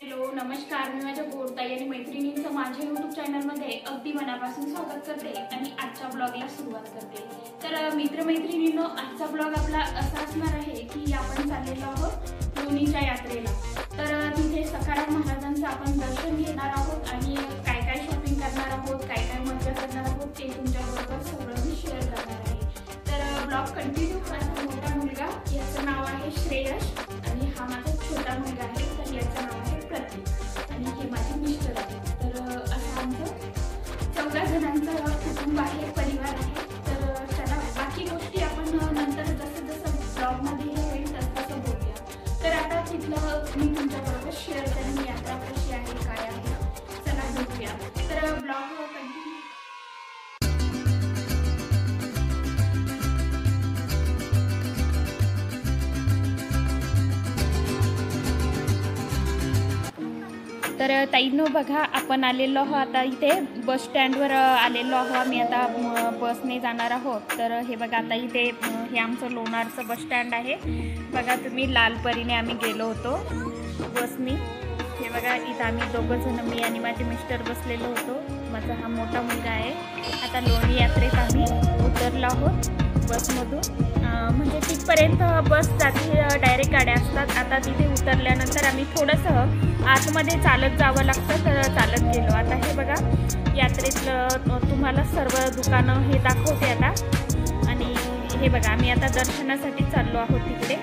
Hello नमस्कार, मी माझ्या गोडताई आणि मैत्रिणींचं माझ्या यूट्यूब चॅनलमध्ये अगदी मनापासून स्वागत करते आणि आजच्या ब्लॉगला सुरुवात करते। तर मित्रमैत्रिणींनो, आजचा ब्लॉग आपला असा असणार आहे की आपण चाललेलो आहोत लोणीच्या यात्रेला। तर तिथे सखाराम महाराजांचं आपण दर्शन घेणार आहोत आणि काय काय शॉपिंग करणार आहोत, काय काय मजा करणार आहोत ते तुमच्याबरोबर सगळं मी शेअर करणार आहे। तर ब्लॉग कंटिन्यू करा। मोठा मुलगा, याचं नाव आहे श्रेयश आणि हा माझा छोटा मुलगा आहे, तर याचं नाव आहे प्रतीक आणि हे माझे मिस्टर आहेत। तर असं आमचं 14 जणांचं कुटुंब आहे, परिवार आहे। तर चला, बाकी गोष्टी आपण नंतर जसं जसं ब्लॉगमध्ये होईल तसं बोलूया। तर आता तिथलं मी तुमच्याबरोबर शेअर करेन, यात्रा कशी आहे, काय आहे, चला बघूया। तर ब्लॉग कंटिन्यू। तर ताईंनो बघा, आपण आलेलो आहोत आता इथे बस स्टँडवर आलेलो आहोत आम्ही। आता बसने जाणार आहोत। तर हे बघा, आता इथे हे आमचं लोणारचं बस स्टँड आहे। बघा तुम्ही, लालपरीने आम्ही गेलो होतो बसनी। हे बघा, इथं आम्ही दोघं जण, मी आणि माझे मिस्टर बसलेलो होतो। माझा हा मोठा मुलगा आहे। आता लोणी यात्रेत आम्ही उतरलो आहोत बसमधून। म्हणजे तिथपर्यंत बस जाते, डायरेक्ट गाड्या असतात। आता तिथे उतरल्यानंतर आम्ही थोडंसं आतमध्ये चालत जावं लागतं, तर चालत गेलो। आता हे बघा, यात्रेतलं तुम्हाला सर्व दुकानं हे दाखवते आता। आणि हे बघा, आम्ही आता दर्शनासाठी चाललो आहोत तिकडे,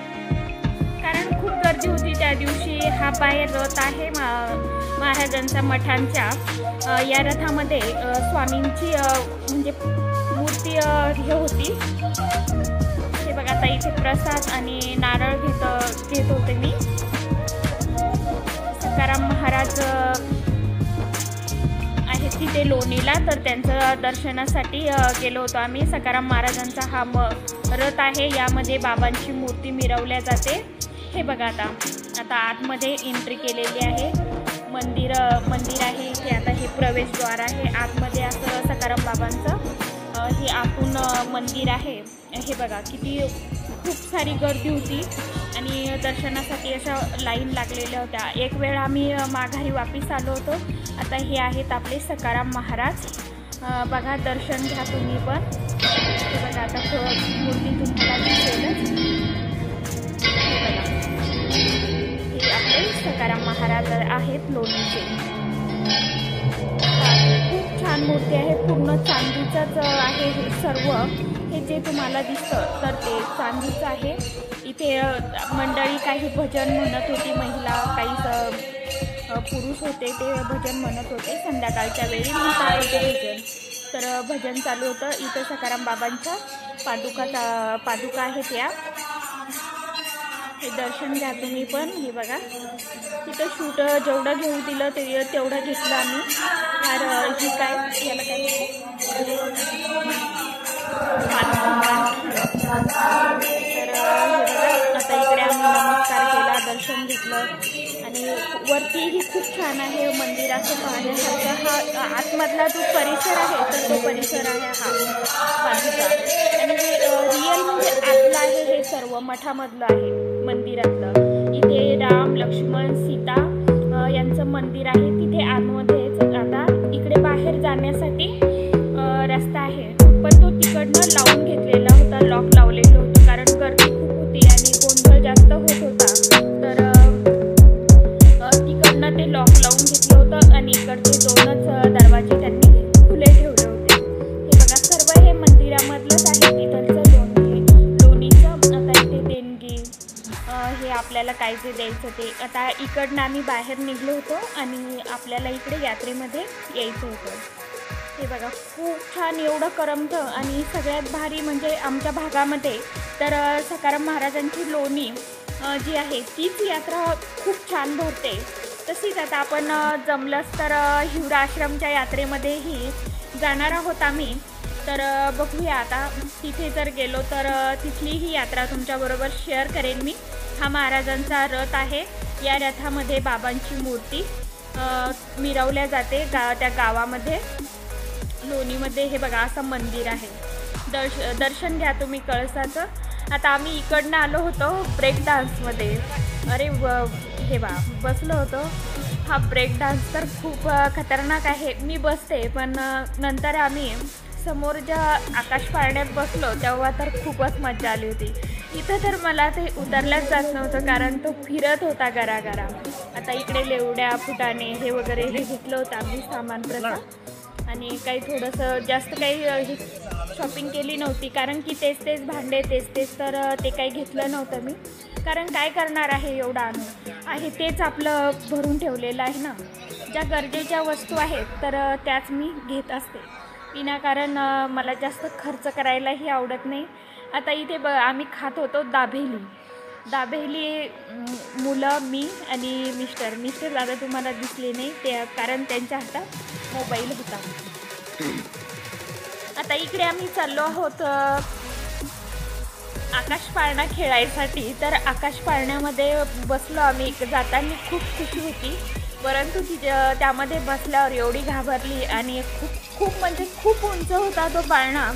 कारण खूप गर्दी होती त्या दिवशी। हा बाहेर रथ आहे महाराजांच्या मठांच्या। या रथामध्ये स्वामींची म्हणजे मूर्ती हे होती। हे बघा, आता इथे प्रसाद आणि नारळ घेत होते मी। सखाराम महाराज आहेत तिथे लोणीला, तर त्यांचं दर्शनासाठी गेलो होतो आम्ही। सखाराम महाराजांचा हा रथ आहे, यामध्ये बाबांची मूर्ती मिरवल्या जाते। हे बघा, आता आतमध्ये एंट्री केलेली आहे। मंदिर आहे इथे। आता हे प्रवेशद्वार आहे आतमध्ये, असं सखाराम बाबांचं हे आतून मंदिर आहे। हे बघा, किती खूप सारी गर्दी होती आणि दर्शनासाठी अशा लाईन लागलेल्या होत्या। एक वेळ आम्ही माघारी वापस आलो होतो। आता हे आहेत आपले सखाराम महाराज। बघा, दर्शन घ्या तुम्ही पण। हे बघा, आता मूर्ती तुम्हाला दिसेलच। हे बघा, हे आपले सखाराम महाराज आहेत लोणीचे। खूप छान मूर्ती आहे, पूर्ण चांदीचंच आहे हे सर्व। हे जे तुम्हाला दिसतं तर ते चांदीचं आहे। इथे मंडळी काही भजन म्हणत होती, महिला काही पुरुष होते, ते भजन म्हणत होते। संध्याकाळच्या वेळी म्हणतात होते भजन, तर भजन चालू होतं। इथं सखाराम बाबांच्या पादुका आहेत या। हे दर्शन घ्या तुम्ही पण। हे बघा, तिथं शूट जेवढं घेऊ दिलं तेवढं घेतलं आम्ही। ही काय, याला काय तर हे बघा, आता इकडे आम्ही नमस्कार केला, दर्शन घेतलं। आणि वरतीही खूप छान आहे मंदिर, असं पाहण्यासारखं। हा आतमधला जो परिसर आहे, तर तो परिसर आहे हा पादुका। आणि हे रिअल म्हणजे आतलं आहे, हे सर्व मठामधलं आहे मंदिरातलं। इथे राम, लक्ष्मण, सीता यांचं मंदिर आहे तिथे आतमध्येच। आता इकडे बाहेर जाण्यासाठी रस्ता आहे, पण तो तिकडनं लावून घेतलेला होता, लॉक लावलेलं होतं, कारण गर्दी खूप होती आणि गोंधळ जास्त होत होता। तर तिकडनं ते लॉक लावून घेतलं होतं आणि इकडचे दोनच दरवाजे त्यांनी खुले ठेवले होते। हे बघा, सर्व हे मंदिरामधलंच आहे तिथलचं लोणीचं। आता इथे देणगी, हे आपल्याला काय जे द्यायचं ते। आता इकडनं आम्ही बाहेर निघलो होतो आणि आपल्याला इकडे यात्रेमध्ये यायचं होतं। हे बघा, खूप छान एवढं करमतं। आणि सगळ्यात भारी म्हणजे आमच्या भागामध्ये तर सखाराम महाराजांची लोणी जी आहे तीच यात्रा खूप छान भरते। तशीच आता आपण जमलंच तर हिवरा आश्रमच्या यात्रेमध्येही जाणार आहोत आम्ही। तर बघूया, आता तिथे जर गेलो तर तिथली ही यात्रा तुमच्याबरोबर शेअर करेन मी। हा महाराजांचा रथ आहे, या रथामध्ये बाबांची मूर्ती मिरवल्या जाते त्या गावामध्ये, लोणीमध्ये। हे बघा, असं मंदिर आहे। दर्शन घ्या तुम्ही कळसाचं। आता आम्ही इकडनं आलो होतो ब्रेक डान्समध्ये। अरे हे बा बसलो होतो. हा ब्रेक डान्स तर खूप खतरनाक आहे. मी बसते पण नंतर आम्ही समोर ज्या आकाश पाळण्यात बसलो तेव्हा तर खूपच मजा आली होती. इथं तर मला ते उतरल्याच जात नव्हतं कारण तो फिरत होता गरागरा. आता इकडे लेवड्या फुटाणे हे वगैरे हे घेतलं होतं आम्ही सामान प्रथा आणि काही थोडंसं जास्त काही शॉपिंग केली नव्हती कारण की तेच भांडे तेच तर ते काही घेतलं नव्हतं मी. कारण काय करणार आहे एवढं आणून आहे तेच आपलं भरून ठेवलेलं आहे ना. ज्या गरजेच्या वस्तू आहेत तर त्याच मी घेत असते. विनाकारण मला जास्त खर्च करायलाही आवडत नाही. आता इथे आम्ही खात होतो दाबेली मुलं मी आणि मिस्टर दादा तुम्हाला दिसले नाही ते कारण त्यांच्या हातात मोबाईल होता. आता इकडे आम्ही चाललो आहोत आकाश पाळणा खेळायसाठी. तर आकाश पाळण्यामध्ये बसलो आम्ही. जाताना खूप खुशी होती परंतु त्यामध्ये बसल्यावर एवढी घाबरली आणि खूप म्हणजे खूप उंच होता तो पाळणा.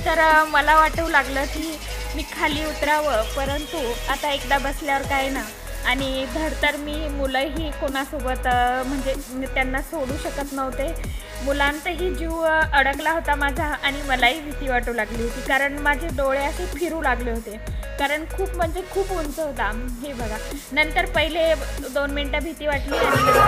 तर मला वाटू लागलं की मी खाली उतरावं परंतु आता एकदा बसल्यावर काय ना. आणि धड तर मी मुलंही कोणासोबत म्हणजे त्यांना सोडू शकत नव्हते. मुलांतही जीव अडकला होता माझा आणि मलाही भीती वाटू लागली होती कारण माझे डोळे असे फिरू लागले होते कारण खूप म्हणजे खूप उंच होता. हे बघा नंतर पहिले 2 मिनटं भीती वाटली आणि नंतर